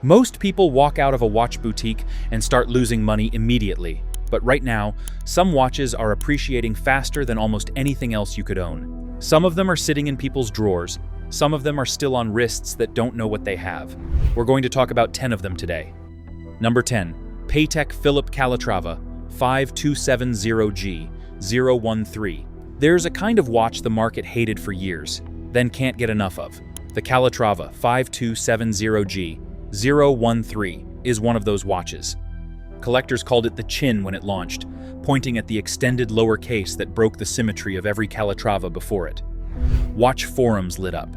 Most people walk out of a watch boutique and start losing money immediately. But right now, some watches are appreciating faster than almost anything else you could own. Some of them are sitting in people's drawers. Some of them are still on wrists that don't know what they have. We're going to talk about 10 of them today. Number 10. Patek Philippe Calatrava 5270G013. There's a kind of watch the market hated for years, then can't get enough of. The Calatrava 5270G013 is one of those watches. Collectors called it the chin when it launched, pointing at the extended lower case that broke the symmetry of every Calatrava before it. Watch forums lit up.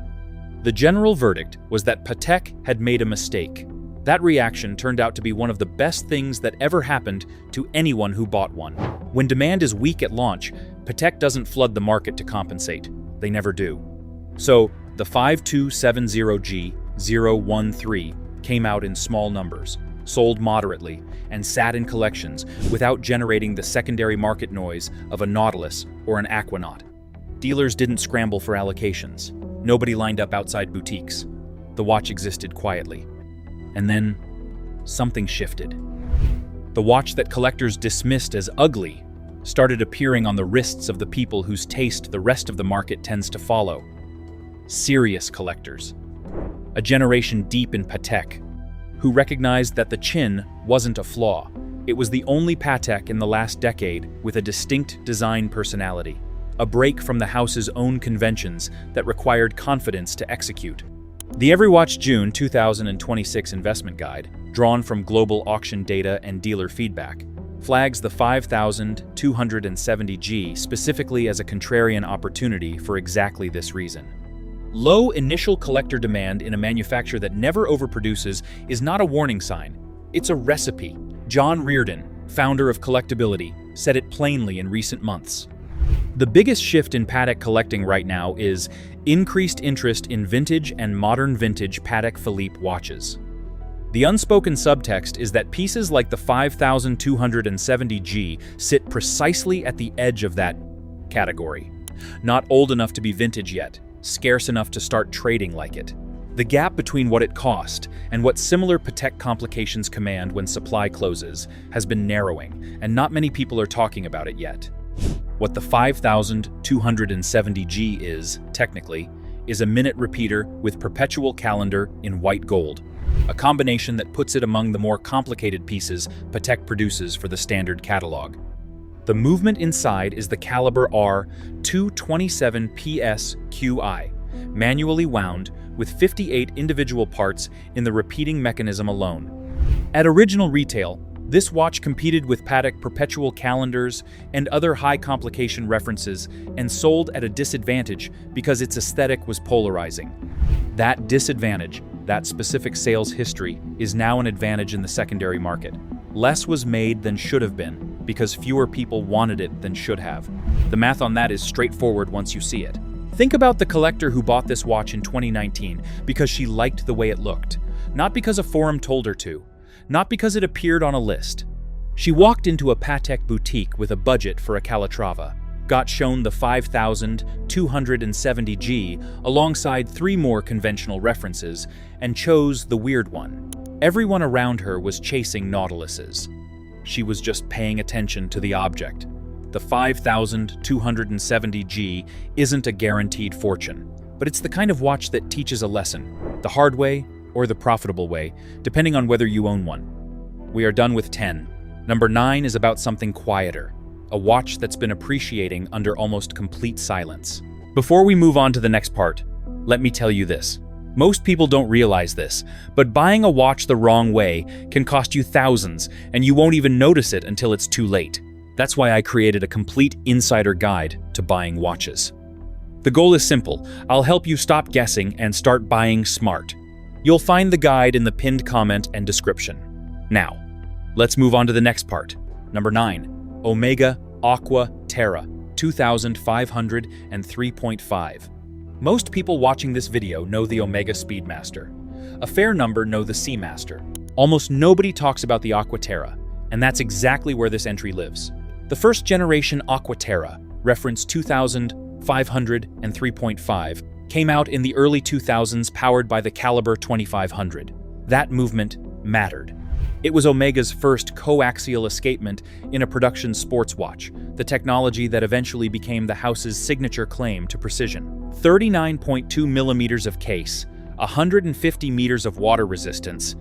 The general verdict was that Patek had made a mistake. That reaction turned out to be one of the best things that ever happened to anyone who bought one. When demand is weak at launch, Patek doesn't flood the market to compensate. They never do. So, the 5270G013 came out in small numbers, sold moderately, and sat in collections without generating the secondary market noise of a Nautilus or an Aquanaut. Dealers didn't scramble for allocations. Nobody lined up outside boutiques. The watch existed quietly. And then, something shifted. The watch that collectors dismissed as ugly started appearing on the wrists of the people whose taste the rest of the market tends to follow. Serious collectors. A generation deep in Patek, who recognized that the chin wasn't a flaw. It was the only Patek in the last decade with a distinct design personality, a break from the house's own conventions that required confidence to execute. The Everywatch June 2026 investment guide, drawn from global auction data and dealer feedback, flags the 5270G specifically as a contrarian opportunity for exactly this reason. Low initial collector demand in a manufacturer that never overproduces is not a warning sign. It's a recipe. John Reardon, founder of Collectability, said it plainly in recent months. The biggest shift in Patek collecting right now is increased interest in vintage and modern vintage Patek Philippe watches. The unspoken subtext is that pieces like the 5270G sit precisely at the edge of that category. Not old enough to be vintage yet, scarce enough to start trading like it. The gap between what it cost and what similar Patek complications command when supply closes has been narrowing, and not many people are talking about it yet. What the 5270G is, technically, is a minute repeater with perpetual calendar in white gold, a combination that puts it among the more complicated pieces Patek produces for the standard catalog. The movement inside is the Caliber R227PSQI, manually wound with 58 individual parts in the repeating mechanism alone. At original retail, this watch competed with Patek perpetual calendars and other high-complication references and sold at a disadvantage because its aesthetic was polarizing. That disadvantage, that specific sales history, is now an advantage in the secondary market. Less was made than should have been, because fewer people wanted it than should have. The math on that is straightforward once you see it. Think about the collector who bought this watch in 2019 because she liked the way it looked, not because a forum told her to, not because it appeared on a list. She walked into a Patek boutique with a budget for a Calatrava, got shown the 5270G alongside 3 more conventional references, and chose the weird one. Everyone around her was chasing Nautiluses. She was just paying attention to the object. The 5270G isn't a guaranteed fortune, but it's the kind of watch that teaches a lesson, the hard way or the profitable way, depending on whether you own one. We are done with 10. Number 9 is about something quieter, a watch that's been appreciating under almost complete silence. Before we move on to the next part, let me tell you this. Most people don't realize this, but buying a watch the wrong way can cost you thousands, and you won't even notice it until it's too late. That's why I created a complete insider guide to buying watches. The goal is simple. I'll help you stop guessing and start buying smart. You'll find the guide in the pinned comment and description. Now, let's move on to the next part. Number 9. Omega Aqua Terra 2503.5. Most people watching this video know the Omega Speedmaster. A fair number know the Seamaster. Almost nobody talks about the Aqua Terra, and that's exactly where this entry lives. The first generation Aqua Terra, reference 2503.5, came out in the early 2000s powered by the Caliber 2500. That movement mattered. It was Omega's first coaxial escapement in a production sports watch, the technology that eventually became the house's signature claim to precision. 39.2 millimeters of case, 150 meters of water resistance,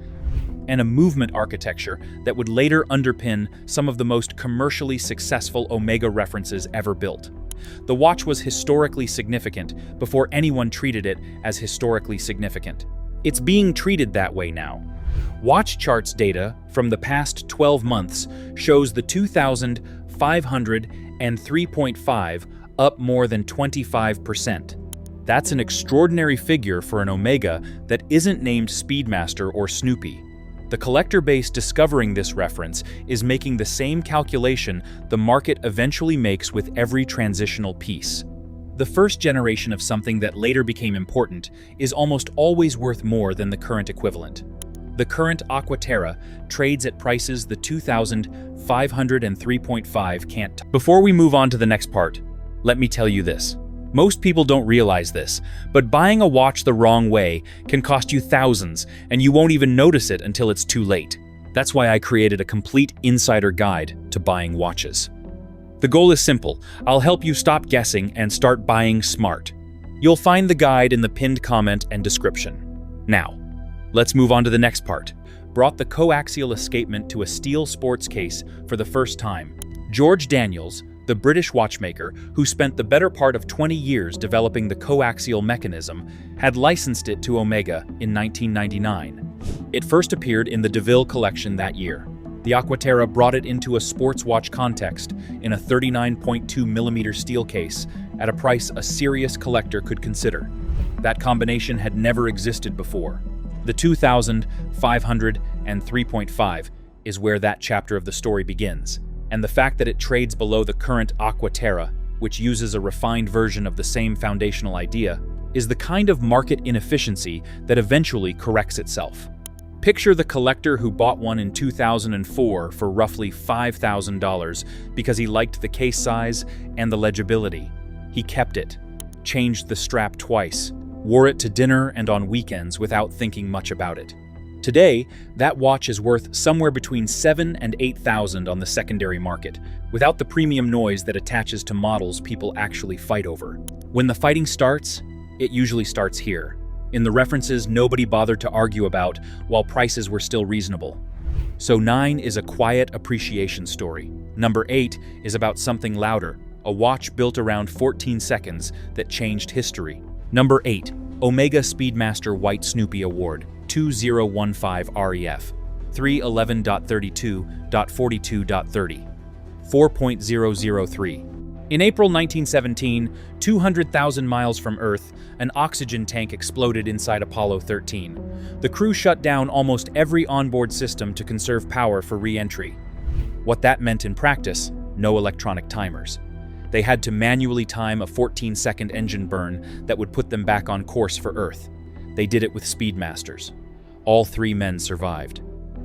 and a movement architecture that would later underpin some of the most commercially successful Omega references ever built. The watch was historically significant before anyone treated it as historically significant. It's being treated that way now. Watch charts data from the past 12 months shows the 2,500 and 3.5 up more than 25%. That's an extraordinary figure for an Omega that isn't named Speedmaster or Snoopy. The collector base discovering this reference is making the same calculation the market eventually makes with every transitional piece. The first generation of something that later became important is almost always worth more than the current equivalent. The current Aquaterra trades at prices the 2,503.5 can't. Before we move on to the next part, let me tell you this. Most people don't realize this, but buying a watch the wrong way can cost you thousands, and you won't even notice it until it's too late. That's why I created a complete insider guide to buying watches. The goal is simple. I'll help you stop guessing and start buying smart. You'll find the guide in the pinned comment and description. Now, let's move on to the next part. Brought the coaxial escapement to a steel sports case for the first time. George Daniels, the British watchmaker who spent the better part of 20 years developing the coaxial mechanism, had licensed it to Omega in 1999. It first appeared in the DeVille collection that year. The Aquaterra brought it into a sports watch context in a 39.2mm steel case at a price a serious collector could consider. That combination had never existed before. The 2,500 and 3.5 is where that chapter of the story begins, and the fact that it trades below the current Aquaterra, which uses a refined version of the same foundational idea, is the kind of market inefficiency that eventually corrects itself. Picture the collector who bought one in 2004 for roughly $5,000 because he liked the case size and the legibility. He kept it, changed the strap twice, wore it to dinner and on weekends without thinking much about it. Today, that watch is worth somewhere between $7,000 and $8,000 on the secondary market, without the premium noise that attaches to models people actually fight over. When the fighting starts, it usually starts here, in the references nobody bothered to argue about while prices were still reasonable. So 9 is a quiet appreciation story. Number 8 is about something louder, a watch built around 14 seconds that changed history. Number 8, Omega Speedmaster White Snoopy Award, 2015 REF, 311.32.42.30, 4.003. In April 1917, 200,000 miles from Earth, an oxygen tank exploded inside Apollo 13. The crew shut down almost every onboard system to conserve power for re-entry. What that meant in practice, no electronic timers. They had to manually time a 14-second engine burn that would put them back on course for Earth. They did it with Speedmasters. All 3 men survived.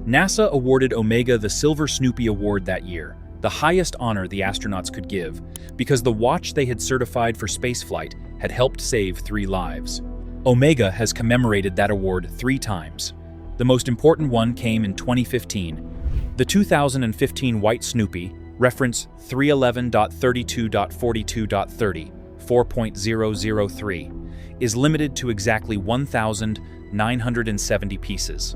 NASA awarded Omega the Silver Snoopy Award that year, the highest honor the astronauts could give, because the watch they had certified for spaceflight had helped save 3 lives. Omega has commemorated that award 3 times. The most important one came in 2015. The 2015 White Snoopy, reference 311.32.42.30, 4.003, is limited to exactly 1,970 pieces.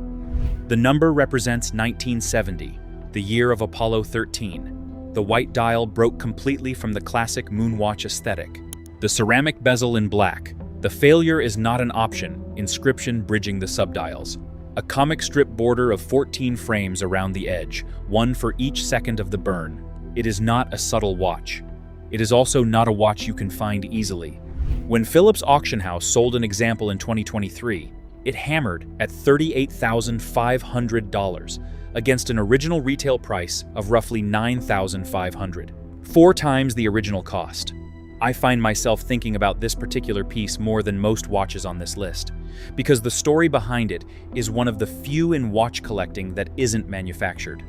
The number represents 1970, the year of Apollo 13. The white dial broke completely from the classic moonwatch aesthetic. The ceramic bezel in black. The failure is not an option, inscription bridging the subdials. A comic strip border of 14 frames around the edge, 1 for each second of the burn. It is not a subtle watch. It is also not a watch you can find easily. When Phillips Auction House sold an example in 2023, it hammered at $38,500 against an original retail price of roughly $9,500, 4 times the original cost. I find myself thinking about this particular piece more than most watches on this list, because the story behind it is one of the few in watch collecting that isn't manufactured.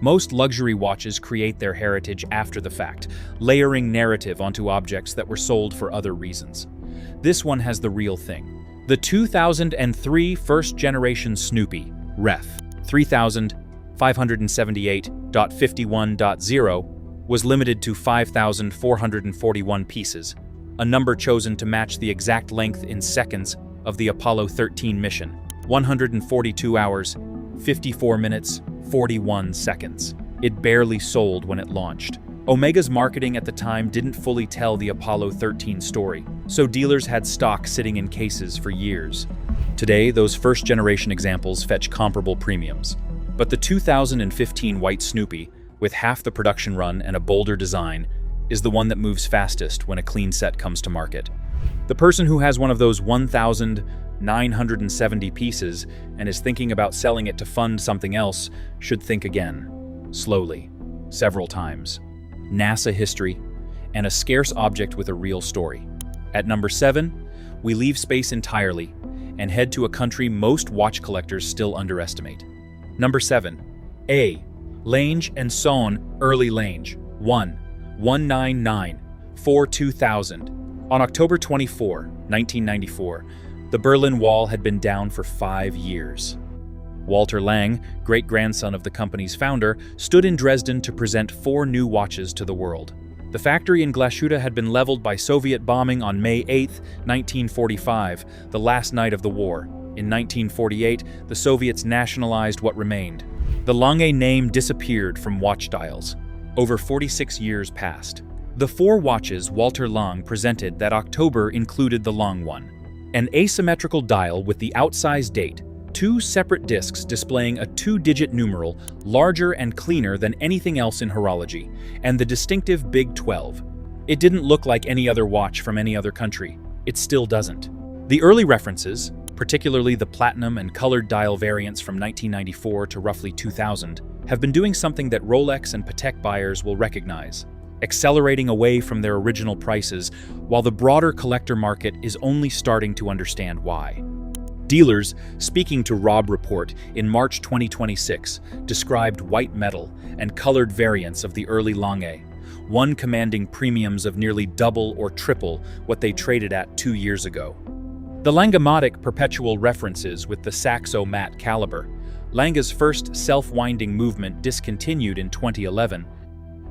Most luxury watches create their heritage after the fact, layering narrative onto objects that were sold for other reasons. This one has the real thing. The 2003 first-generation Snoopy, Ref. 3578.51.0 was limited to 5,441 pieces, a number chosen to match the exact length in seconds of the Apollo 13 mission, 142 hours, 54 minutes, 41 seconds. It barely sold when it launched. Omega's marketing at the time didn't fully tell the Apollo 13 story, so dealers had stock sitting in cases for years. Today, those first-generation examples fetch comparable premiums. But the 2015 White Snoopy, with half the production run and a bolder design, is the one that moves fastest when a clean set comes to market. The person who has one of those 1,970 pieces and is thinking about selling it to fund something else should think again, slowly, several times. NASA history, and a scarce object with a real story. At number 7, we leave space entirely and head to a country most watch collectors still underestimate. Number 7. A. Lange & Söhne Early Lange 1-199-4-2000. On October 24, 1994, the Berlin Wall had been down for 5 years. Walter Lange, great-grandson of the company's founder, stood in Dresden to present 4 new watches to the world. The factory in Glashütte had been leveled by Soviet bombing on May 8, 1945, the last night of the war. In 1948, the Soviets nationalized what remained. The Lange name disappeared from watch dials. Over 46 years passed. The 4 watches Walter Lange presented that October included the Lange 1, an asymmetrical dial with the outsized date, 2 separate discs displaying a 2-digit numeral larger and cleaner than anything else in horology, and the distinctive Big 12. It didn't look like any other watch from any other country. It still doesn't. The early references, particularly the platinum and colored dial variants from 1994 to roughly 2000, have been doing something that Rolex and Patek buyers will recognize, accelerating away from their original prices, while the broader collector market is only starting to understand why. Dealers, speaking to Robb Report in March 2026, described white metal and colored variants of the early Lange, one commanding premiums of nearly double or triple what they traded at 2 years ago. The Langematic perpetual references with the Saxo matte caliber, Lange's first self-winding movement discontinued in 2011,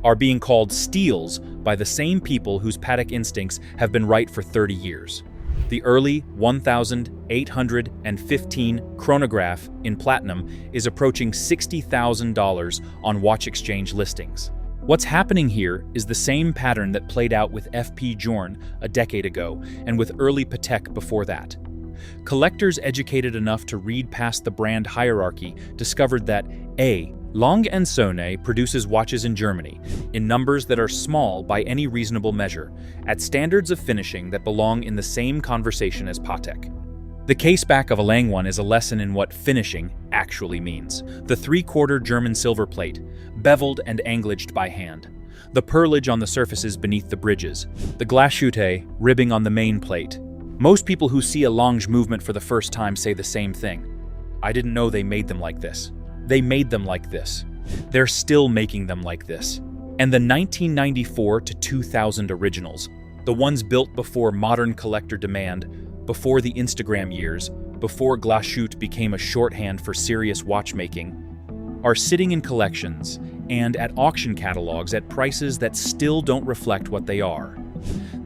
are being called steals by the same people whose Patek instincts have been right for 30 years. The early 1815 chronograph in platinum is approaching $60,000 on watch exchange listings. What's happening here is the same pattern that played out with FP Journe a decade ago and with early Patek before that. Collectors educated enough to read past the brand hierarchy discovered that A. Lange & Söhne produces watches in Germany, in numbers that are small by any reasonable measure, at standards of finishing that belong in the same conversation as Patek. The caseback of a Lange one is a lesson in what finishing actually means. The 3/4 German silver plate, beveled and anglaged by hand. The pearlage on the surfaces beneath the bridges. The Glashütte ribbing on the main plate. Most people who see a Lange movement for the first time say the same thing. I didn't know they made them like this. They made them like this. They're still making them like this. And the 1994 to 2000 originals, the ones built before modern collector demand, before the Instagram years, before Glashütte became a shorthand for serious watchmaking, are sitting in collections and at auction catalogs at prices that still don't reflect what they are.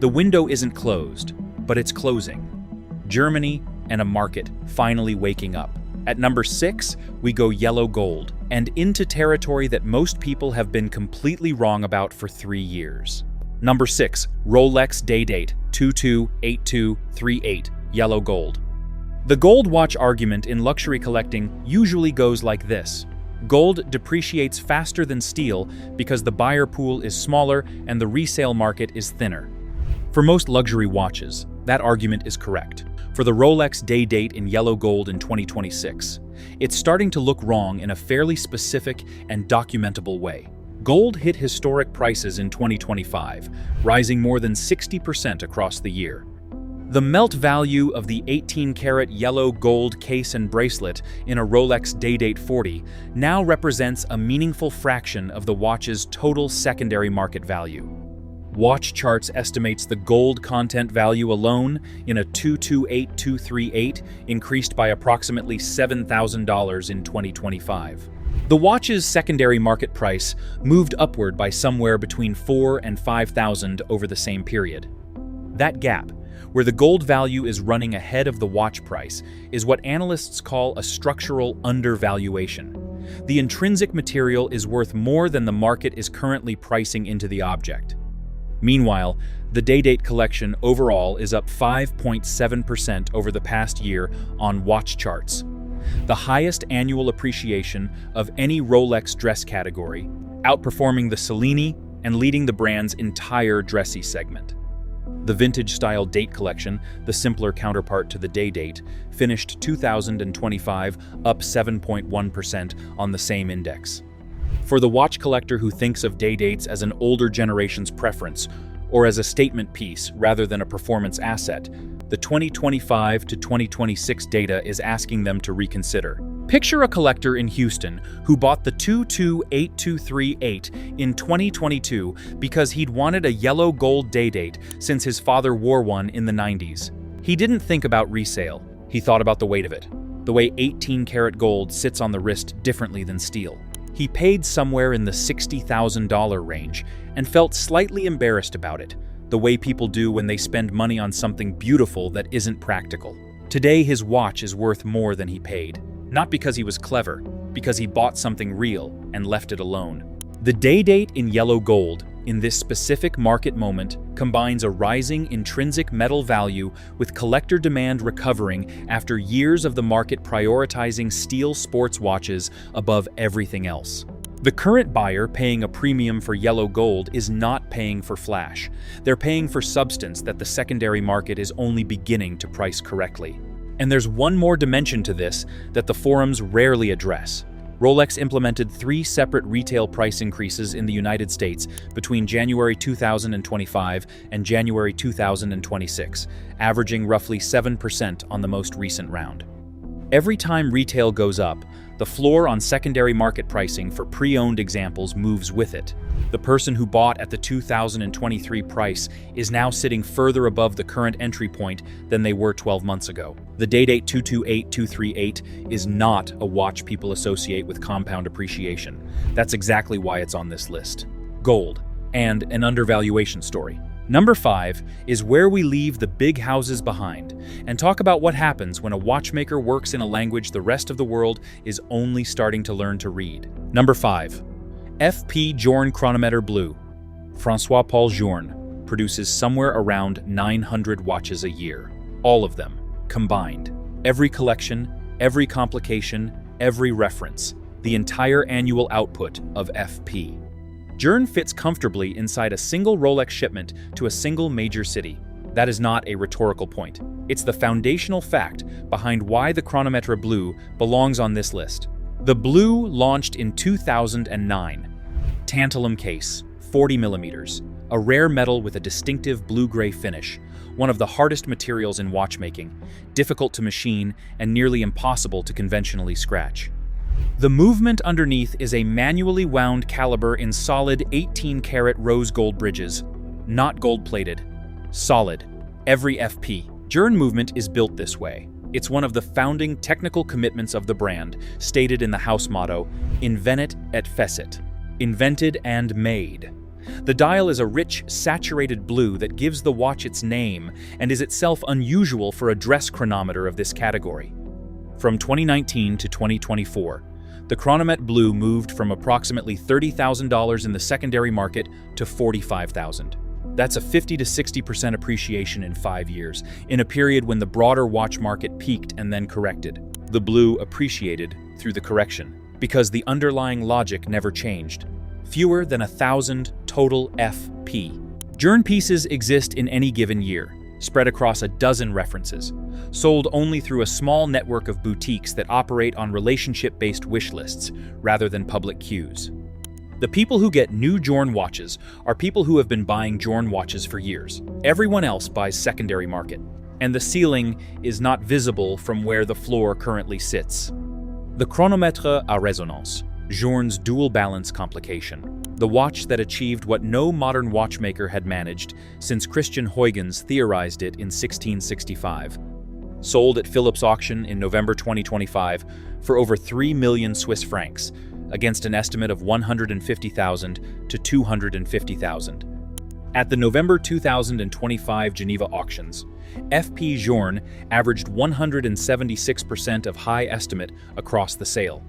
The window isn't closed, but it's closing. Germany and a market finally waking up. At number 6, we go yellow gold, and into territory that most people have been completely wrong about for 3 years. Number 6, Rolex Day Date 228238, yellow gold. The gold watch argument in luxury collecting usually goes like this. Gold depreciates faster than steel because the buyer pool is smaller and the resale market is thinner. For most luxury watches, that argument is correct. For the Rolex Day Date in yellow gold in 2026, it's starting to look wrong in a fairly specific and documentable way. Gold hit historic prices in 2025, rising more than 60% across the year. The melt value of the 18-karat yellow gold case and bracelet in a Rolex Day Date 40 now represents a meaningful fraction of the watch's total secondary market value. Watch Charts estimates the gold content value alone in a 228238 increased by approximately $7,000 in 2025. The watch's secondary market price moved upward by somewhere between $4,000 and $5,000 over the same period. That gap, where the gold value is running ahead of the watch price, is what analysts call a structural undervaluation. The intrinsic material is worth more than the market is currently pricing into the object. Meanwhile, the Day-Date collection overall is up 5.7% over the past year on Watch Charts, the highest annual appreciation of any Rolex dress category, outperforming the Cellini and leading the brand's entire dressy segment. The vintage-style Date collection, the simpler counterpart to the Day-Date, finished 2025 up 7.1% on the same index. For the watch collector who thinks of Day-Dates as an older generation's preference, or as a statement piece rather than a performance asset, the 2025 to 2026 data is asking them to reconsider. Picture a collector in Houston who bought the 228238 in 2022 because he'd wanted a yellow gold Day-Date since his father wore one in the 90s. He didn't think about resale, he thought about the weight of it, the way 18-karat gold sits on the wrist differently than steel. He paid somewhere in the $60,000 range and felt slightly embarrassed about it, the way people do when they spend money on something beautiful that isn't practical. Today, his watch is worth more than he paid. Not because he was clever, because he bought something real and left it alone. The Day-Date in yellow gold, in this specific market moment, combines a rising intrinsic metal value with collector demand recovering after years of the market prioritizing steel sports watches above everything else. The current buyer paying a premium for yellow gold is not paying for flash. They're paying for substance that the secondary market is only beginning to price correctly. And there's one more dimension to this that the forums rarely address. Rolex implemented 3 separate retail price increases in the United States between January 2025 and January 2026, averaging roughly 7% on the most recent round. Every time retail goes up, the floor on secondary market pricing for pre-owned examples moves with it. The person who bought at the 2023 price is now sitting further above the current entry point than they were 12 months ago. The Day-Date 228238 is not a watch people associate with compound appreciation. That's exactly why it's on this list. Gold, and an undervaluation story. Number 5 is where we leave the big houses behind and talk about what happens when a watchmaker works in a language the rest of the world is only starting to learn to read. Number 5. FP Journe Chronometer Blue. François-Paul Journe produces somewhere around 900 watches a year. All of them, combined. Every collection, every complication, every reference. The entire annual output of FP. Journe fits comfortably inside a single Rolex shipment to a single major city. That is not a rhetorical point. It's the foundational fact behind why the Chronometre Blue belongs on this list. The Blue launched in 2009. Tantalum case, 40 millimeters, a rare metal with a distinctive blue-gray finish, one of the hardest materials in watchmaking, difficult to machine and nearly impossible to conventionally scratch. The movement underneath is a manually wound caliber in solid 18-karat rose gold bridges, not gold-plated. Solid. Every FP. Journe movement is built this way. It's one of the founding technical commitments of the brand, stated in the house motto, Invenit et fecit. Invented and made. The dial is a rich, saturated blue that gives the watch its name and is itself unusual for a dress chronometer of this category. From 2019 to 2024, the Chronometre Blue moved from approximately $30,000 in the secondary market to $45,000. That's a 50 to 60% appreciation in 5 years, in a period when the broader watch market peaked and then corrected. The Blue appreciated through the correction, because the underlying logic never changed. Fewer than 1,000 total FP. Journe pieces exist in any given year, spread across a dozen references, sold only through a small network of boutiques that operate on relationship-based wish lists rather than public queues. The people who get new Journe watches are people who have been buying Journe watches for years. Everyone else buys secondary market, and the ceiling is not visible from where the floor currently sits. The Chronomètre à résonance. Journe's dual balance complication, the watch that achieved what no modern watchmaker had managed since Christian Huygens theorized it in 1665. Sold at Phillips auction in November 2025 for over 3 million Swiss francs, against an estimate of 150,000 to 250,000. At the November 2025 Geneva auctions, FP Journe averaged 176% of high estimate across the sale.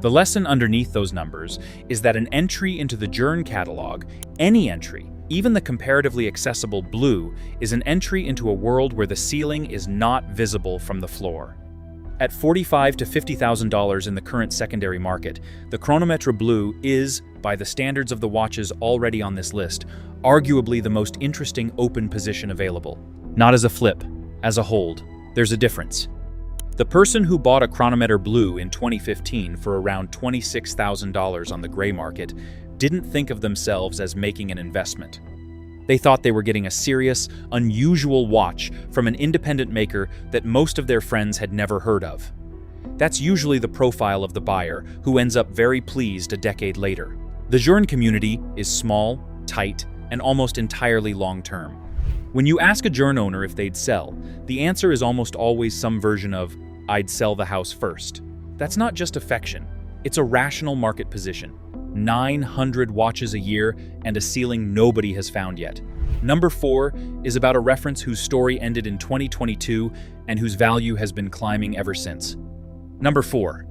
The lesson underneath those numbers is that an entry into the Journe catalog, any entry, even the comparatively accessible blue, is an entry into a world where the ceiling is not visible from the floor. At $45,000 to $50,000 in the current secondary market, the Chronometre Blue is, by the standards of the watches already on this list, arguably the most interesting open position available. Not as a flip, as a hold. There's a difference. The person who bought a Chronometre Blue in 2015 for around $26,000 on the gray market didn't think of themselves as making an investment. They thought they were getting a serious, unusual watch from an independent maker that most of their friends had never heard of. That's usually the profile of the buyer, who ends up very pleased a decade later. The Journe community is small, tight, and almost entirely long-term. When you ask a Journe owner if they'd sell, the answer is almost always some version of, "I'd sell the house first." That's not just affection, it's a rational market position. 900 watches a year and a ceiling nobody has found yet. Number 4 is about a reference whose story ended in 2022 and whose value has been climbing ever since. Number 4.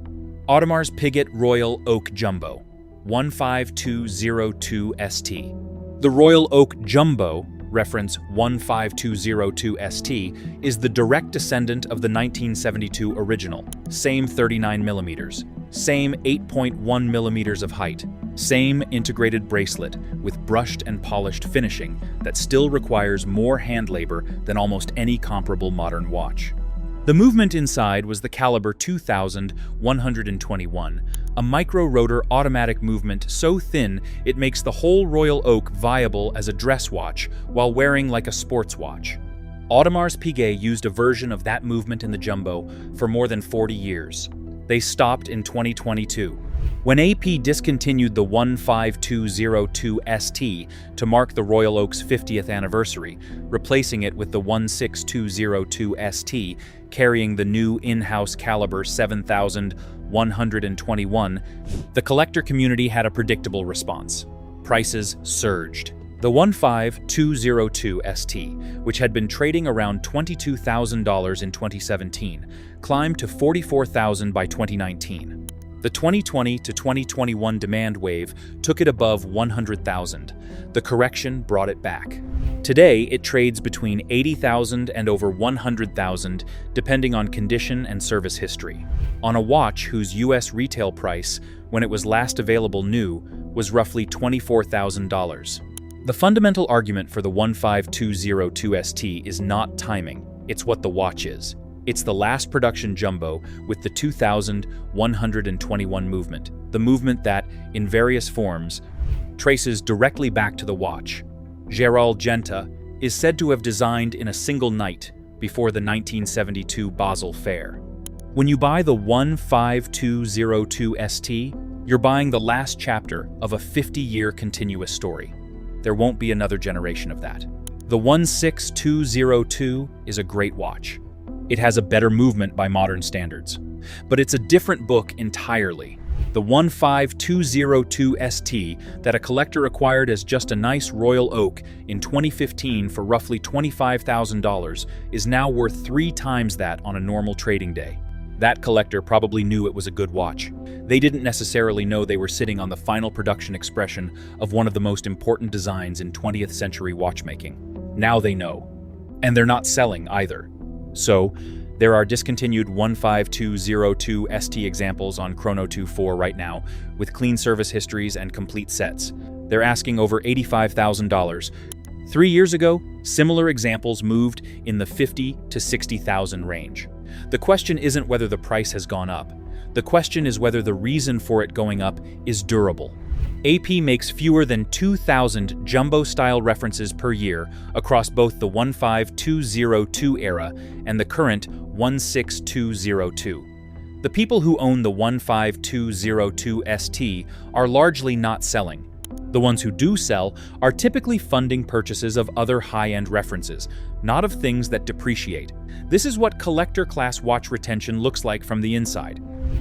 Audemars Piguet Royal Oak Jumbo, 15202 ST. The Royal Oak Jumbo, reference 15202 ST, is the direct descendant of the 1972 original, same 39mm, same 8.1mm of height, same integrated bracelet with brushed and polished finishing that still requires more hand labor than almost any comparable modern watch. The movement inside was the caliber 2121, a micro-rotor automatic movement so thin it makes the whole Royal Oak viable as a dress watch while wearing like a sports watch. Audemars Piguet used a version of that movement in the Jumbo for more than 40 years. They stopped in 2022. When AP discontinued the 15202 ST to mark the Royal Oak's 50th anniversary, replacing it with the 16202 ST, carrying the new in-house caliber 7121, the collector community had a predictable response. Prices surged. The 15202 ST, which had been trading around $22,000 in 2017, climbed to $44,000 by 2019. The 2020 to 2021 demand wave took it above $100,000. The correction brought it back. Today, it trades between $80,000 and over $100,000, depending on condition and service history, on a watch whose US retail price, when it was last available new, was roughly $24,000. The fundamental argument for the 15202 ST is not timing, it's what the watch is. It's the last production Jumbo with the 2121 movement, the movement that, in various forms, traces directly back to the watch. Gerald Genta is said to have designed in a single night before the 1972 Basel Fair. When you buy the 15202 ST, you're buying the last chapter of a 50-year continuous story. There won't be another generation of that. The 16202 is a great watch. It has a better movement by modern standards. But it's a different book entirely. The 15202 ST that a collector acquired as just a nice Royal Oak in 2015 for roughly $25,000 is now worth 3 times that on a normal trading day. That collector probably knew it was a good watch. They didn't necessarily know they were sitting on the final production expression of one of the most important designs in 20th century watchmaking. Now they know. And they're not selling either. So, there are discontinued 15202 ST examples on Chrono24 right now, with clean service histories and complete sets. They're asking over $85,000. 3 years ago, similar examples moved in the $50,000 to $60,000 range. The question isn't whether the price has gone up. The question is whether the reason for it going up is durable. AP makes fewer than 2,000 Jumbo-style references per year across both the 15202 era and the current 16202. The people who own the 15202 ST are largely not selling. The ones who do sell are typically funding purchases of other high-end references, not of things that depreciate. This is what collector-class watch retention looks like from the inside.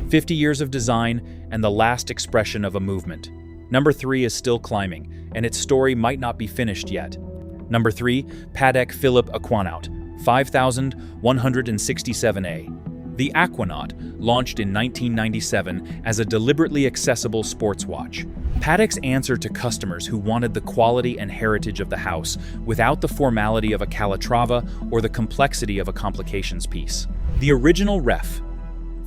50 years of design and the last expression of a movement. Number 3 is still climbing, and its story might not be finished yet. Number 3, Patek Philippe Aquanaut, 5167A. The Aquanaut launched in 1997 as a deliberately accessible sports watch. Patek's answer to customers who wanted the quality and heritage of the house without the formality of a Calatrava or the complexity of a complications piece. The original Ref,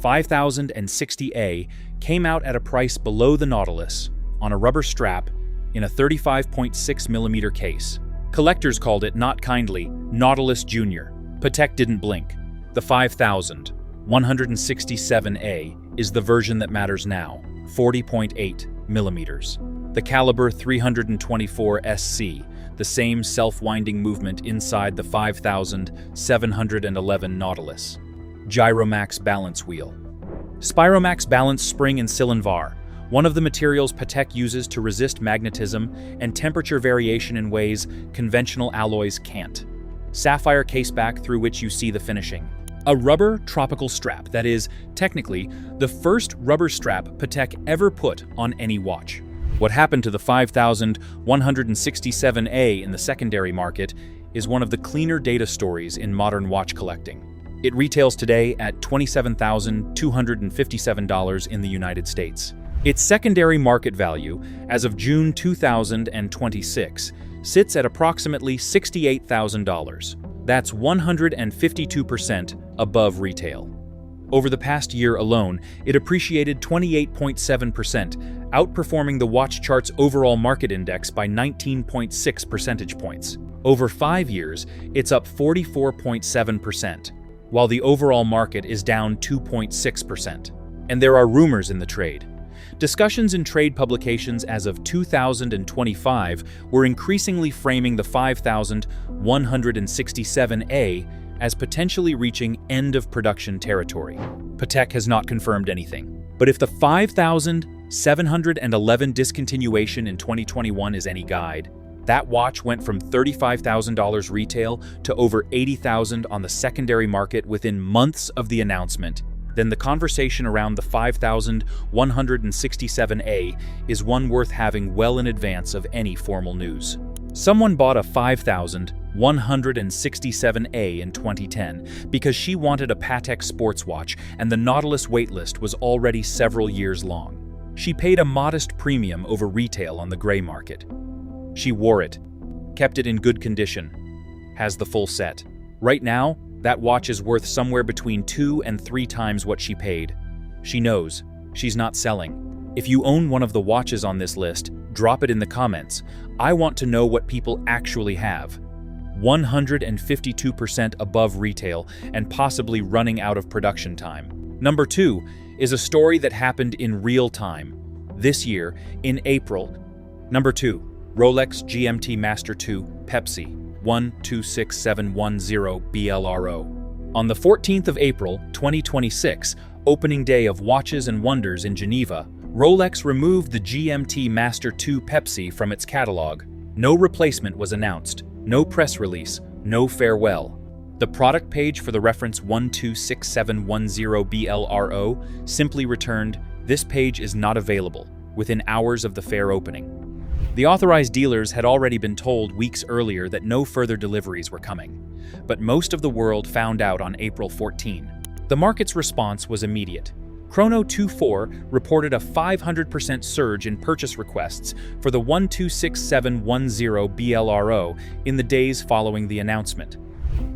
5060A, came out at a price below the Nautilus, on a rubber strap, in a 35.6mm case. Collectors called it, not kindly, Nautilus Junior. Patek didn't blink. The 5167A is the version that matters now, 40.8mm. The caliber 324 SC, the same self-winding movement inside the 5711 Nautilus. Gyromax balance wheel. Spiromax balance spring in Silonvar, one of the materials Patek uses to resist magnetism and temperature variation in ways conventional alloys can't. Sapphire caseback through which you see the finishing. A rubber tropical strap that is, technically, the first rubber strap Patek ever put on any watch. What happened to the 5167A in the secondary market is one of the cleaner data stories in modern watch collecting. It retails today at $27,257 in the United States. Its secondary market value, as of June 2026, sits at approximately $68,000. That's 152% above retail. Over the past year alone, it appreciated 28.7%, outperforming the watch chart's overall market index by 19.6 percentage points. Over 5 years, it's up 44.7%, while the overall market is down 2.6%. And there are rumors in the trade. Discussions in trade publications as of 2025 were increasingly framing the 5167A as potentially reaching end-of-production territory. Patek has not confirmed anything. But if the 5711 discontinuation in 2021 is any guide, that watch went from $35,000 retail to over $80,000 on the secondary market within months of the announcement. Then the conversation around the 5167A is one worth having well in advance of any formal news. Someone bought a 5167A in 2010 because she wanted a Patek sports watch and the Nautilus waitlist was already several years long. She paid a modest premium over retail on the gray market. She wore it, kept it in good condition, has the full set. Right now, that watch is worth somewhere between 2 and 3 times what she paid. She knows. She's not selling. If you own one of the watches on this list, drop it in the comments. I want to know what people actually have. 152% above retail and possibly running out of production time. Number 2 is a story that happened in real time. This year, in April. Number 2, Rolex GMT Master 2 Pepsi. 126710 BLRO. On the 14th of April, 2026, opening day of Watches and Wonders in Geneva, Rolex removed the GMT Master 2 Pepsi from its catalog. No replacement was announced, no press release, no farewell. The product page for the reference 126710 BLRO simply returned, "This page is not available," within hours of the fair opening. The authorized dealers had already been told weeks earlier that no further deliveries were coming, but most of the world found out on April 14. The market's response was immediate. Chrono24 reported a 500% surge in purchase requests for the 126710 BLRO in the days following the announcement.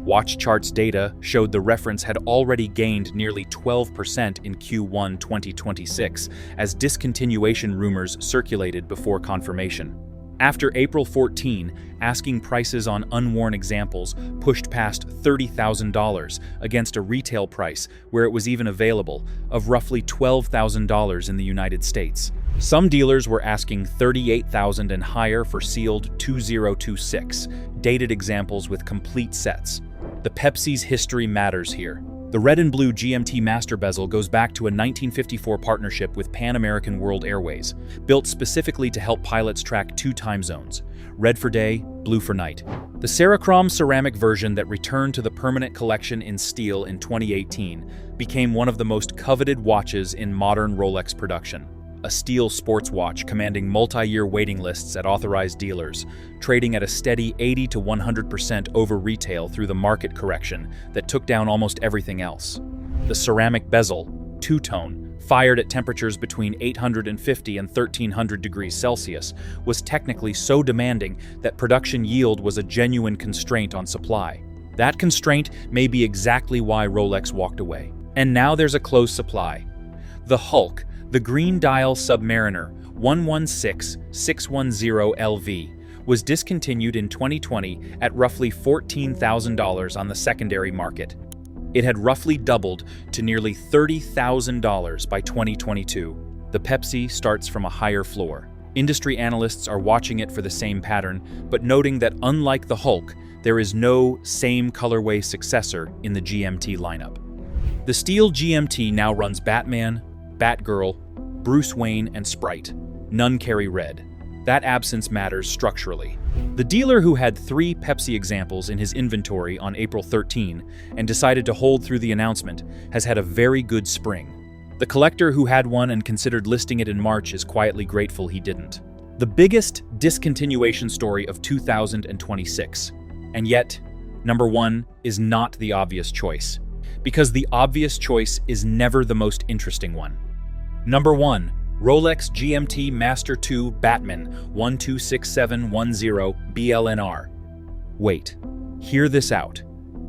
Watch Charts data showed the reference had already gained nearly 12% in Q1 2026 as discontinuation rumors circulated before confirmation. After April 14, asking prices on unworn examples pushed past $30,000 against a retail price where it was even available of roughly $12,000 in the United States. Some dealers were asking $38,000 and higher for sealed 2026, dated examples with complete sets. The Pepsi's history matters here. The red and blue GMT master bezel goes back to a 1954 partnership with Pan American World Airways, built specifically to help pilots track 2 time zones, red for day, blue for night. The Cerachrom ceramic version that returned to the permanent collection in steel in 2018 became one of the most coveted watches in modern Rolex production. A steel sports watch commanding multi-year waiting lists at authorized dealers, trading at a steady 80 to 100% over retail through the market correction that took down almost everything else. The ceramic bezel, two-tone, fired at temperatures between 850 and 1300 degrees Celsius, was technically so demanding that production yield was a genuine constraint on supply. That constraint may be exactly why Rolex walked away. And now there's a closed supply. The Hulk, the Green Dial Submariner 116610 LV, was discontinued in 2020 at roughly $14,000 on the secondary market. It had roughly doubled to nearly $30,000 by 2022. The Pepsi starts from a higher floor. Industry analysts are watching it for the same pattern, but noting that unlike the Hulk, there is no same colorway successor in the GMT lineup. The steel GMT now runs Batman, Batgirl, Bruce Wayne, and Sprite. None carry red. That absence matters structurally. The dealer who had 3 Pepsi examples in his inventory on April 13 and decided to hold through the announcement has had a very good spring. The collector who had one and considered listing it in March is quietly grateful he didn't. The biggest discontinuation story of 2026. And yet, number 1 is not the obvious choice. Because the obvious choice is never the most interesting one. Number 1. Rolex GMT Master 2 Batman 126710 BLNR. Wait, hear this out.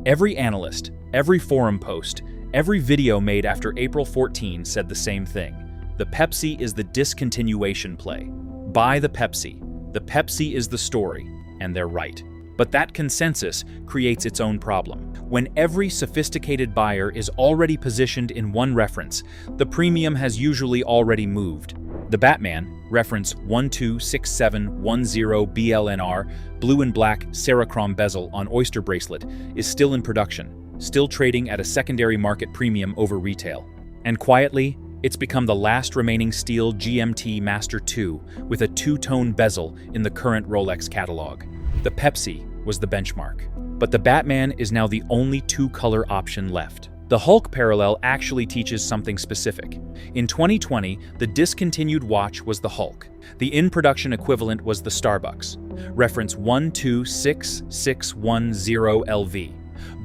Every analyst, every forum post, every video made after April 14 said the same thing. The Pepsi is the discontinuation play. Buy the Pepsi. The Pepsi is the story, and they're right. But that consensus creates its own problem. When every sophisticated buyer is already positioned in one reference, the premium has usually already moved. The Batman, reference 126710 BLNR, blue and black Cerachrom bezel on oyster bracelet, is still in production, still trading at a secondary market premium over retail. And quietly, it's become the last remaining steel GMT Master 2 with a 2-tone bezel in the current Rolex catalog. The Pepsi was the benchmark, but the Batman is now the only 2-color option left. The Hulk parallel actually teaches something specific. In 2020, the discontinued watch was the Hulk. The in-production equivalent was the Starbucks, reference 126610 LV.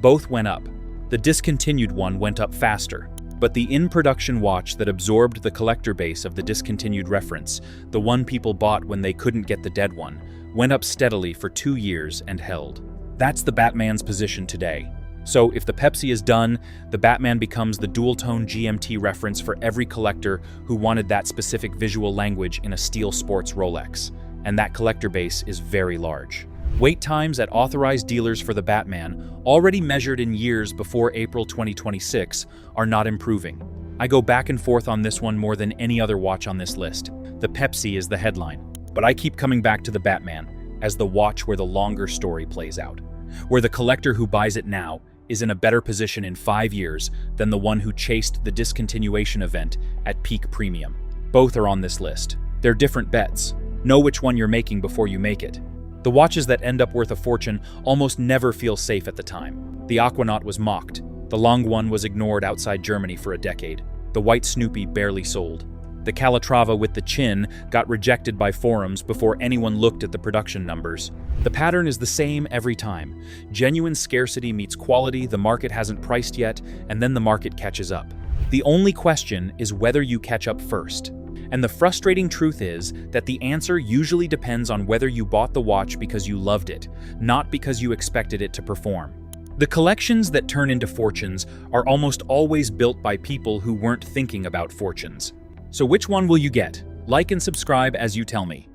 Both went up. The discontinued one went up faster. But the in-production watch that absorbed the collector base of the discontinued reference, the one people bought when they couldn't get the dead one, went up steadily for 2 years and held. That's the Batman's position today. So if the Pepsi is done, the Batman becomes the dual-tone GMT reference for every collector who wanted that specific visual language in a steel sports Rolex. And that collector base is very large. Wait times at authorized dealers for the Batman, already measured in years before April 2026, are not improving. I go back and forth on this one more than any other watch on this list. The Pepsi is the headline. But I keep coming back to the Batman as the watch where the longer story plays out, where the collector who buys it now is in a better position in 5 years than the one who chased the discontinuation event at peak premium. Both are on this list. They're different bets. Know which one you're making before you make it. The watches that end up worth a fortune almost never feel safe at the time. The Aquanaut was mocked. The Long One was ignored outside Germany for a decade. The White Snoopy barely sold. The Calatrava with the chin got rejected by forums before anyone looked at the production numbers. The pattern is the same every time. Genuine scarcity meets quality the market hasn't priced yet, and then the market catches up. The only question is whether you catch up first. And the frustrating truth is that the answer usually depends on whether you bought the watch because you loved it, not because you expected it to perform. The collections that turn into fortunes are almost always built by people who weren't thinking about fortunes. So which one will you get? Like and subscribe as you tell me.